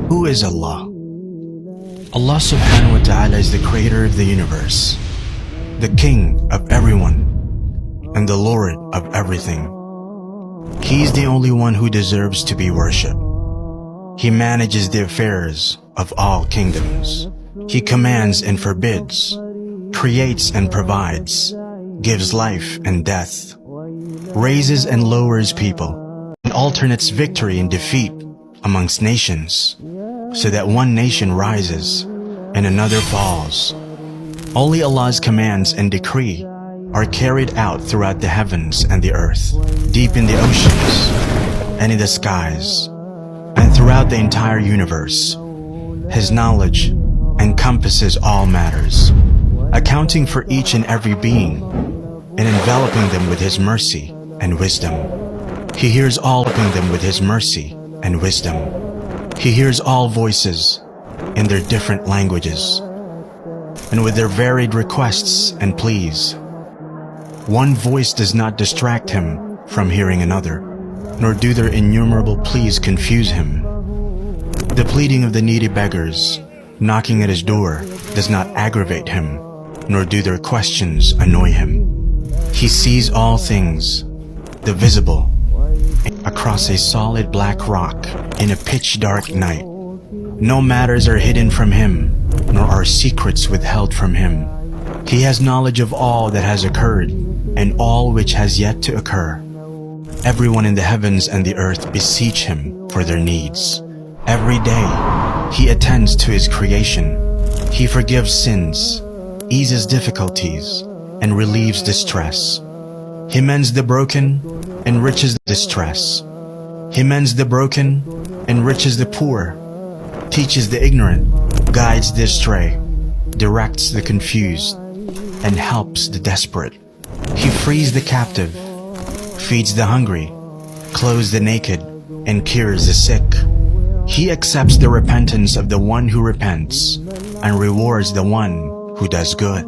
Who is Allah? Allah subhanahu wa ta'ala is the creator of the universe, the king of everyone, and the Lord of everything. He is the only one who deserves to be worshipped. He manages the affairs of all kingdoms. He commands and forbids, creates and provides, gives life and death, raises and lowers people, and alternates victory and defeat amongst nations, so that one nation rises and another falls. Only Allah's commands and decree are carried out throughout the heavens and the earth, deep in the oceans and in the skies, and throughout the entire universe. His knowledge encompasses all matters, accounting for each and every being, and enveloping them with His mercy and wisdom. He hears all, enveloping them with His mercy and wisdom. He hears all voices in their different languages, and with their varied requests and pleas. One voice does not distract Him from hearing another, nor do their innumerable pleas confuse Him. The pleading of the needy beggars knocking at His door does not aggravate Him, nor do their questions annoy Him. He sees all things, the visible, across a solid black rock in a pitch-dark night. No matters are hidden from Him, nor are secrets withheld from Him. He has knowledge of all that has occurred, and all which has yet to occur. Everyone in the heavens and the earth beseech Him for their needs. Every day, He attends to His creation. He forgives sins, eases difficulties, and relieves distress. He mends the broken, enriches the distress. He mends the broken, enriches the poor, teaches the ignorant, guides the astray, directs the confused, and helps the desperate. He frees the captive, feeds the hungry, clothes the naked, and cures the sick. He accepts the repentance of the one who repents, and rewards the one who does good.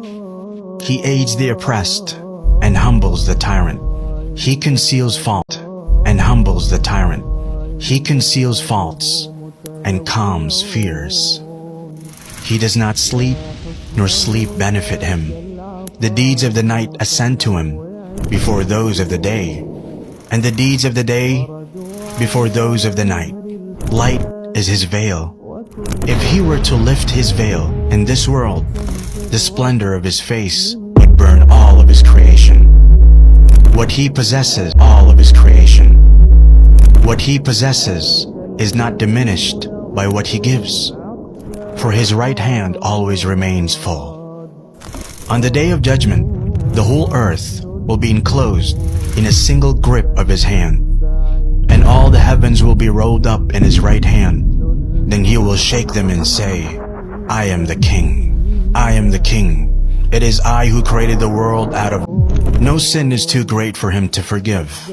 He aids the oppressed, and humbles the tyrant. He conceals fault, and humbles the tyrant. He conceals faults, and calms fears. He does not sleep, nor sleep benefit Him. The deeds of the night ascend to Him before those of the day, and the deeds of the day before those of the night. Light is His veil. If He were to lift His veil in this world, the splendor of His face would burn all of His creation. What He possesses, all of His creation. What He possesses is not diminished by what He gives, for His right hand always remains full. On the day of judgment, the whole earth will be enclosed in a single grip of His hand, and all the heavens will be rolled up in His right hand. Then He will shake them and say, I am the King. I am the King. It is I who created the world out of... No sin is too great for Him to forgive.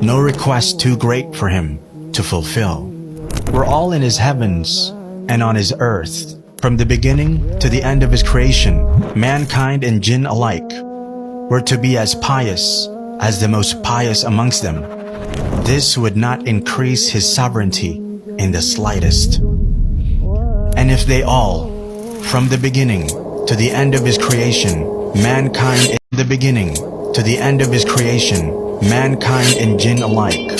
No request too great for Him to fulfill. We're all in His heavens and on His earth. From the beginning to the end of His creation, mankind and jinn alike were to be as pious as the most pious amongst them. This would not increase His sovereignty in the slightest. And if they all, from the beginning to the end of His creation, mankind in the beginning to the end of His creation, mankind and jinn alike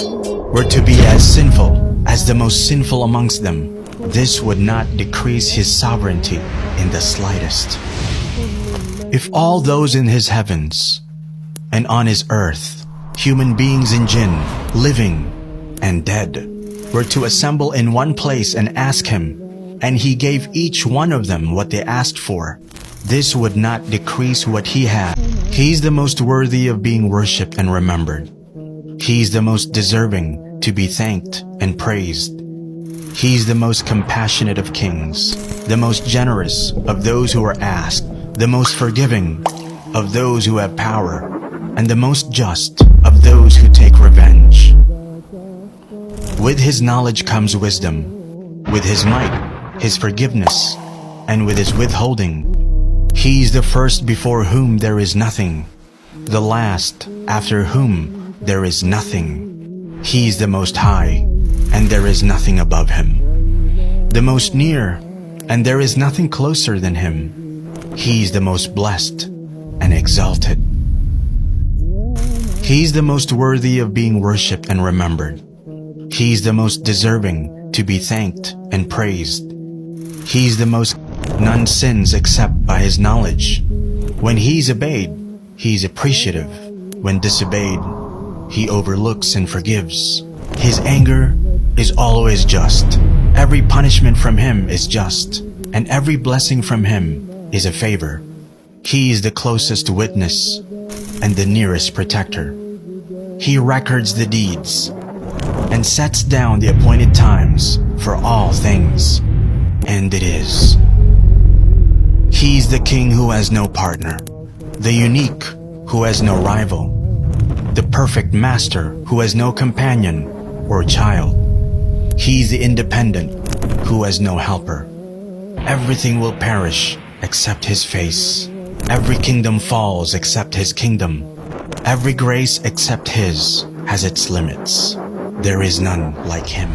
were to be as sinful as the most sinful amongst them, this would not decrease His sovereignty in the slightest. If all those in His heavens and on His earth, human beings and jinn, living and dead, were to assemble in one place and ask Him, and He gave each one of them what they asked for, this would not decrease what He had. He's the most worthy of being worshipped and remembered. He's the most deserving to be thanked and praised. He's the most compassionate of kings, the most generous of those who are asked, the most forgiving of those who have power, and the most just of those who take revenge. With His knowledge comes wisdom, with His might, His forgiveness, and with His withholding. He is the first before whom there is nothing, the last after whom there is nothing. He is the most high, and there is nothing above him. The most near, and there is nothing closer than him. He is the most blessed and exalted. He is the most worthy of being worshipped and remembered. He is the most deserving to be thanked and praised. He is the most none sins except by his knowledge. When he is obeyed, he is appreciative. When disobeyed, he overlooks and forgives. His anger is always just. Every punishment from him is just, and every blessing from him is a favor. He is the closest witness and the nearest protector. He records the deeds and sets down the appointed times for all things. And it is. He is the king who has no partner, the unique who has no rival, the perfect master who has no companion or child. He is the independent who has no helper. Everything will perish except his face. Every kingdom falls except his kingdom. Every grace except his has its limits. There is none like him.